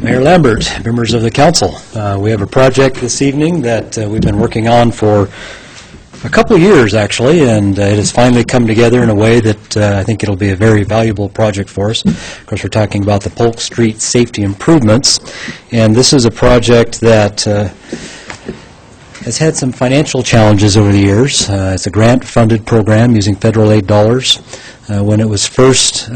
Mayor Lambert, members of the council, we have a project this evening that we've been working on for a couple of years, actually, and it has finally come together in a way that I think it'll be a very valuable project for us. Of course, we're talking about the Polk Street safety improvements, and this is a project that has had some financial challenges over the years. It's a grant-funded program using federal aid dollars. When it was first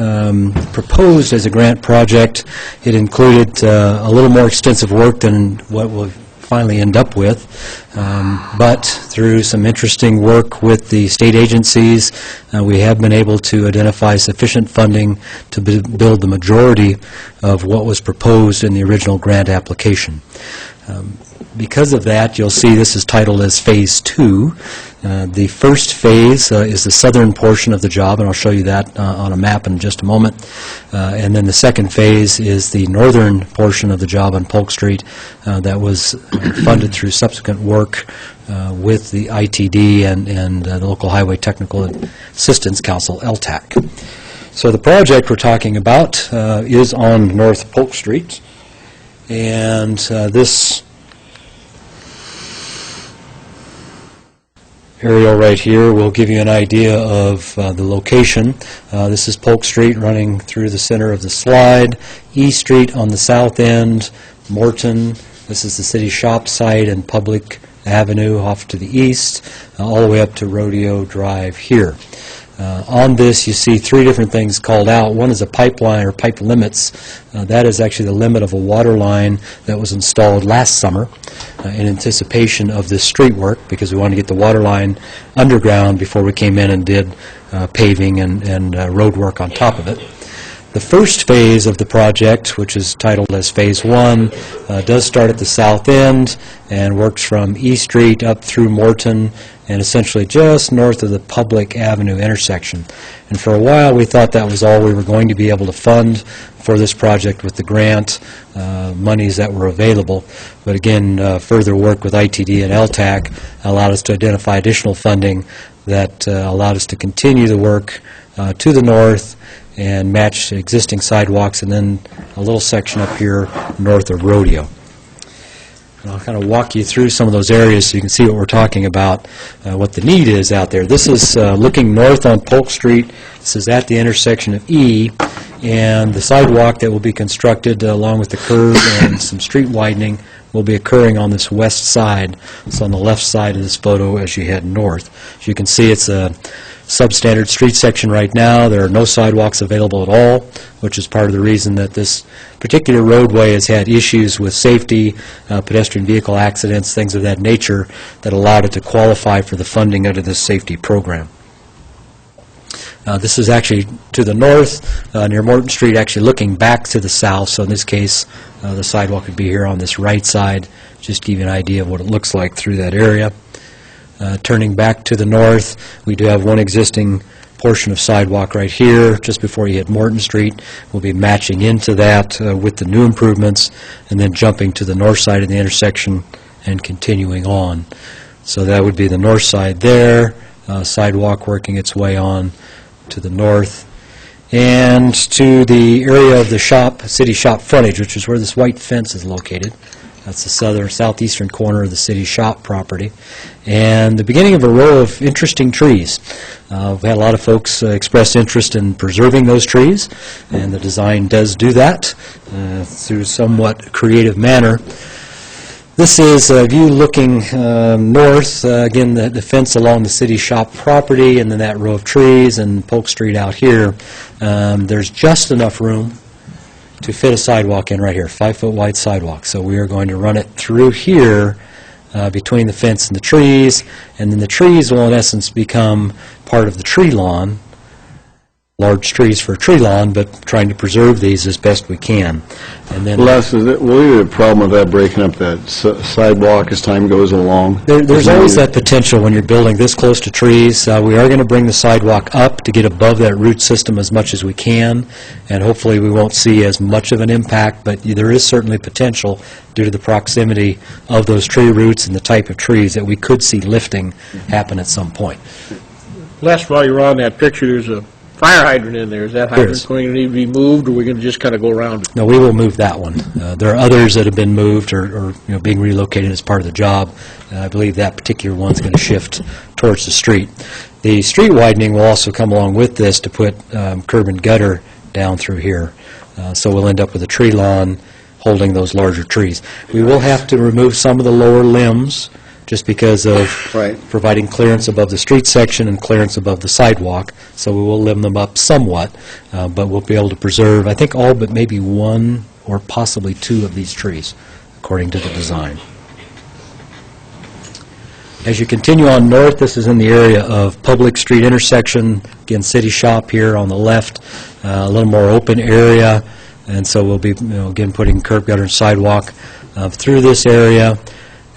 proposed as a grant project, it included a little more extensive work than what we'll finally end up with. But through some interesting work with the state agencies, we have been able to identify sufficient funding to build the majority of what was proposed in the original grant application. Because of that, you'll see this is titled as Phase 2. The first phase is the southern portion of the job, and I'll show you that on a map in just a moment. And then the second phase is the northern portion of the job on Polk Street that was funded through subsequent work with the ITD and the Local Highway Technical Assistance Council, LTAC. So the project we're talking about is on North Polk Street, and this aerial right here will give you an idea of the location. This is Polk Street running through the center of the slide, E Street on the south end, Morton, this is the city shop site, and Public Avenue off to the east, all the way up to Rodeo Drive here. On this, you see three different things called out. One is a pipeline or pipe limits. That is actually the limit of a water line that was installed last summer in anticipation of this street work, because we wanted to get the water line underground before we came in and did paving and road work on top of it. The first phase of the project, which is titled as Phase 1, does start at the south end and works from E Street up through Morton and essentially just north of the Public Avenue intersection. And for a while we thought that was all we were going to be able to fund for this project with the grant monies that were available. But again, further work with ITD and LTAC allowed us to identify additional funding that allowed us to continue the work to the north and match existing sidewalks, and then a little section up here north of Rodeo. And I'll kind of walk you through some of those areas so you can see what we're talking about, what the need is out there. This is looking north on Polk Street. This is at the intersection of E, and the sidewalk that will be constructed along with the curve and some street widening will be occurring on this west side. It's on the left side of this photo as you head north. As you can see, it's a substandard street section right now. There are no sidewalks available at all, which is part of the reason that this particular roadway has had issues with safety, pedestrian vehicle accidents, things of that nature that allowed it to qualify for the funding under this safety program. This is actually to the north, near Morton Street, actually looking back to the south. So in this case, the sidewalk would be here on this right side, just to give you an idea of what it looks like through that area. Turning back to the north, we do have one existing portion of sidewalk right here, just before you hit Morton Street. We'll be matching into that with the new improvements, and then jumping to the north side of the intersection and continuing on. So that would be the north side there, sidewalk working its way on to the north, and to the area of the shop, city shop frontage, which is where this white fence is located. That's the southeastern corner of the city shop property, and the beginning of a row of interesting trees. We've had a lot of folks express interest in preserving those trees, and the design does do that through a somewhat creative manner. This is a view looking north, again the fence along the city shop property, and then that row of trees and Polk Street out here. There's just enough room to fit a sidewalk in right here, 5-foot wide sidewalk. So we are going to run it through here between the fence and the trees, and then the trees will in essence become part of the tree lawn. Large trees for a tree lawn, but trying to preserve these as best we can. And then Les, will you have a problem with that breaking up that sidewalk as time goes along? There's always that potential when you're building this close to trees. We are going to bring the sidewalk up to get above that root system as much as we can, and hopefully we won't see as much of an impact, but there is certainly potential due to the proximity of those tree roots and the type of trees that we could see lifting happen at some point. Les, while you're on that picture, there's a fire hydrant in there. Is that There hydrant is. going to need to be moved, or are we going to just kind of go around it? No, we will move that one. There are others that have been moved or being relocated as part of the job. I believe that particular one's going to shift towards the street. The street widening will also come along with this to put curb and gutter down through here. So we'll end up with a tree lawn holding those larger trees. We will have to remove some of the lower limbs just because of Right. providing clearance above the street section and clearance above the sidewalk. So we will limb them up somewhat, but we'll be able to preserve, I think, all but maybe one or possibly two of these trees, according to the design. As you continue on north, this is in the area of Public Street intersection, again, City Shop here on the left, a little more open area, and so we'll be, again, putting curb, gutter, and sidewalk through this area.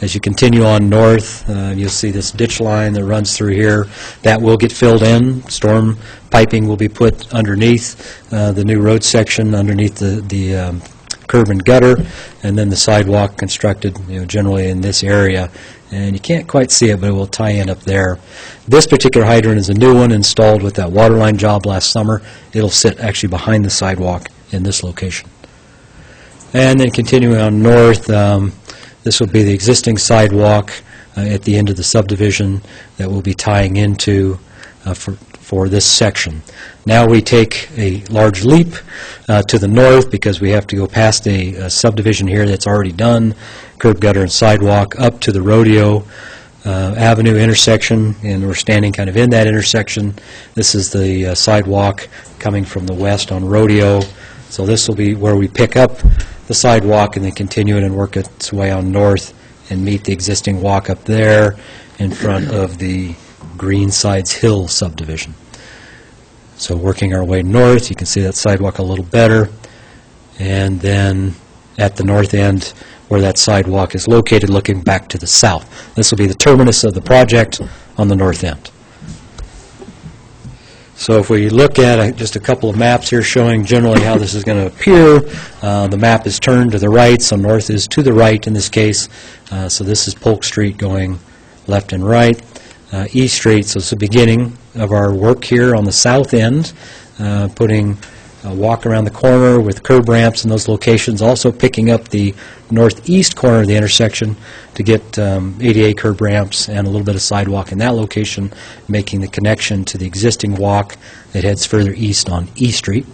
As you continue on north, you'll see this ditch line that runs through here. That will get filled in. Storm piping will be put underneath the new road section, underneath the curb and gutter, and then the sidewalk constructed, generally in this area. And you can't quite see it, but it will tie in up there. This particular hydrant is a new one installed with that water line job last summer. It'll sit actually behind the sidewalk in this location. And then continuing on north, this will be the existing sidewalk at the end of the subdivision that we'll be tying into for this section. Now we take a large leap to the north because we have to go past a subdivision here that's already done, curb, gutter, and sidewalk, up to the Rodeo Avenue intersection, and we're standing kind of in that intersection. This is the sidewalk coming from the west on Rodeo. So this will be where we pick up the sidewalk and then continue it and work its way on north and meet the existing walk up there in front of the Greensides Hill subdivision. So working our way north, you can see that sidewalk a little better. And then at the north end, where that sidewalk is located, looking back to the south. This will be the terminus of the project on the north end. So if we look at just a couple of maps here showing generally how this is going to appear, the map is turned to the right, so north is to the right in this case. So this is Polk Street going left and right. East Street, so it's the beginning of our work here on the south end, putting a walk around the corner with curb ramps in those locations, also picking up the northeast corner of the intersection to get ADA curb ramps and a little bit of sidewalk in that location, making the connection to the existing walk that heads further east on E Street.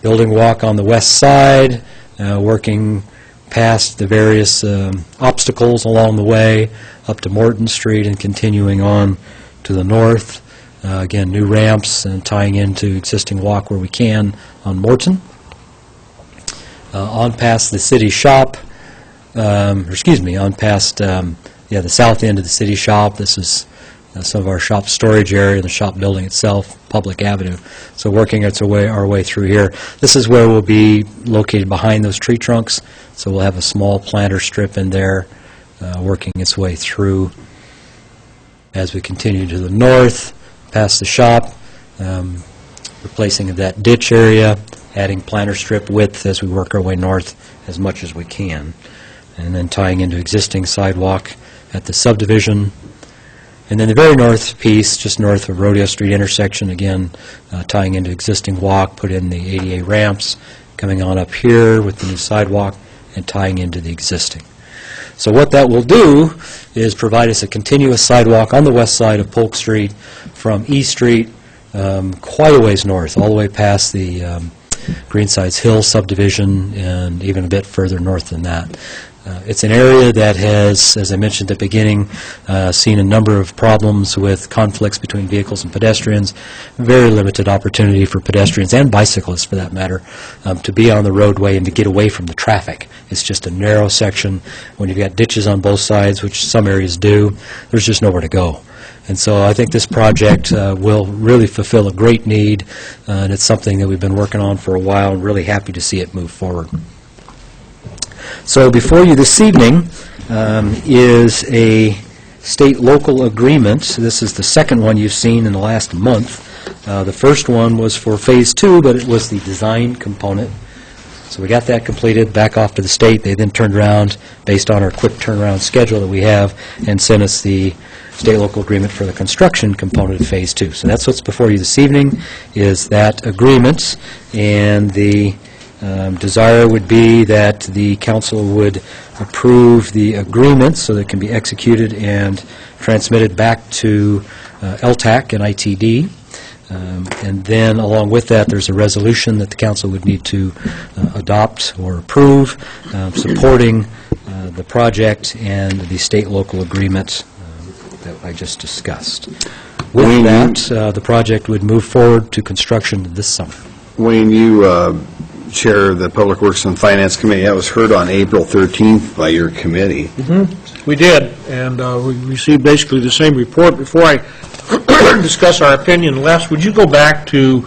Building walk on the west side, working past the various obstacles along the way, up to Morton Street and continuing on to the north. Again, new ramps and tying into existing walk where we can on Morton. On past the city shop, on past the south end of the city shop. This is some of our shop storage area, the shop building itself, Public Avenue. So working our way through here. This is where we'll be located behind those tree trunks. So we'll have a small planter strip in there working its way through as we continue to the north, past the shop, replacing that ditch area, adding planter strip width as we work our way north as much as we can, and then tying into existing sidewalk at the subdivision. And then the very north piece, just north of Rodeo Street intersection, again, tying into existing walk, put in the ADA ramps, coming on up here with the new sidewalk, and tying into the existing. So what that will do is provide us a continuous sidewalk on the west side of Polk Street from E Street quite a ways north, all the way past the Greensides Hill subdivision and even a bit further north than that. It's an area that has, as I mentioned at the beginning, seen a number of problems with conflicts between vehicles and pedestrians, very limited opportunity for pedestrians and bicyclists, for that matter, to be on the roadway and to get away from the traffic. It's just a narrow section. When you've got ditches on both sides, which some areas do, there's just nowhere to go. And so I think this project will really fulfill a great need, and it's something that we've been working on for a while, and really happy to see it move forward. So before you this evening is a state-local agreement. This is the second one you've seen in the last month. The first one was for Phase 2, but it was the design component. So we got that completed, back off to the state. They then turned around, based on our quick turnaround schedule that we have, and sent us the state-local agreement for the construction component of Phase 2. So that's what's before you this evening, is that agreement, and the desire would be that the council would approve the agreement so that it can be executed and transmitted back to LTAC and ITD. And then, along with that, there's a resolution that the council would need to adopt or approve, supporting the project and the state-local agreement that I just discussed. With that, the project would move forward to construction this summer. Wayne, you chair the Public Works and Finance Committee. That was heard on April 13th by your committee. We did, and we received basically the same report. Before I discuss our opinion, Les, would you go back to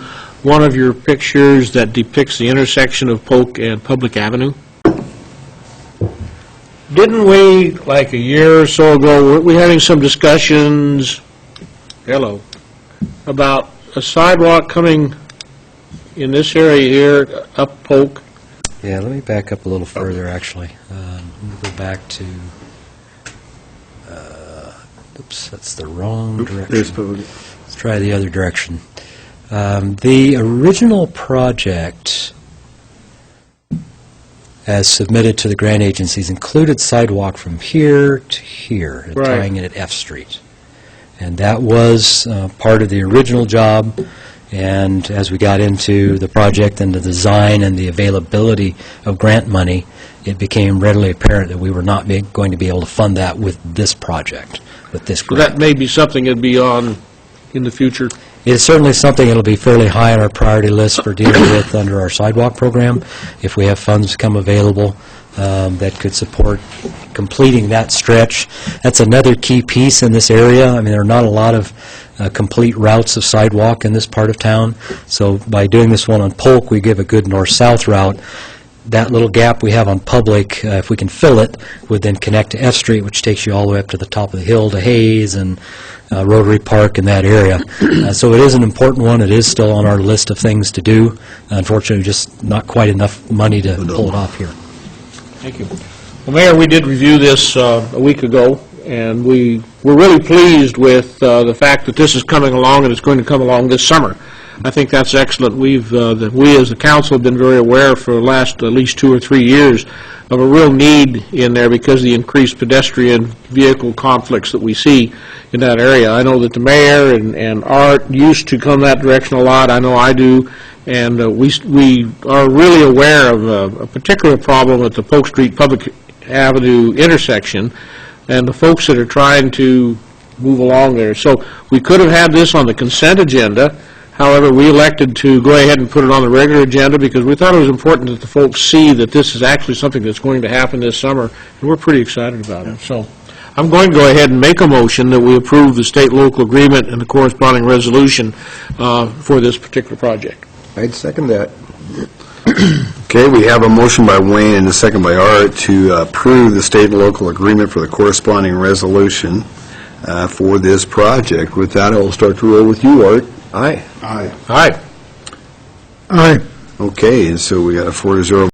one of your pictures that depicts the intersection of Polk and Public Avenue? Didn't we, like a year or so ago, weren't we having some discussions, about a sidewalk coming in this area here, up Polk? Yeah, let me back up a little further, actually. Let me go back to, oops, that's the wrong direction. Let's try the other direction. The original project, as submitted to the grant agencies, included sidewalk from here to here, Right. tying it at F Street. And that was part of the original job. And as we got into the project and the design and the availability of grant money, it became readily apparent that we were not going to be able to fund that with this project, with this So grant. that may be something that'd be on in the future. It is certainly something that'll be fairly high on our priority list for dealing with under our sidewalk program, if we have funds come available that could support completing that stretch. That's another key piece in this area. I mean, there are not a lot of complete routes of sidewalk in this part of town, so by doing this one on Polk, we give a good north-south route. That little gap we have on Public, if we can fill it, would then connect to F Street, which takes you all the way up to the top of the hill to Hayes and Rotary Park in that area. So it is an important one. It is still on our list of things to do. Unfortunately, just not quite enough money to pull it off here. Thank you. Well, Mayor, we did review this a week ago, and we were really pleased with the fact that this is coming along, and it's going to come along this summer. I think that's excellent. We as the council have been very aware for the last at least 2 or 3 years of a real need in there because of the increased pedestrian vehicle conflicts that we see in that area. I know that the mayor and Art used to come that direction a lot. I know I do. And we are really aware of a particular problem at the Polk Street Public Avenue intersection and the folks that are trying to move along there. So we could have had this on the consent agenda. However, we elected to go ahead and put it on the regular agenda because we thought it was important that the folks see that this is actually something that's going to happen this summer, and we're pretty excited about it. So I'm going to go ahead and make a motion that we approve the state-local agreement and the corresponding resolution for this particular project. I'd second that. Okay, we have a motion by Wayne and a second by Art to approve the state and local agreement for the corresponding resolution for this project. With that, I will start to roll with you, Art. Aye. Aye. Aye. Aye. Okay, and so we got a 4-0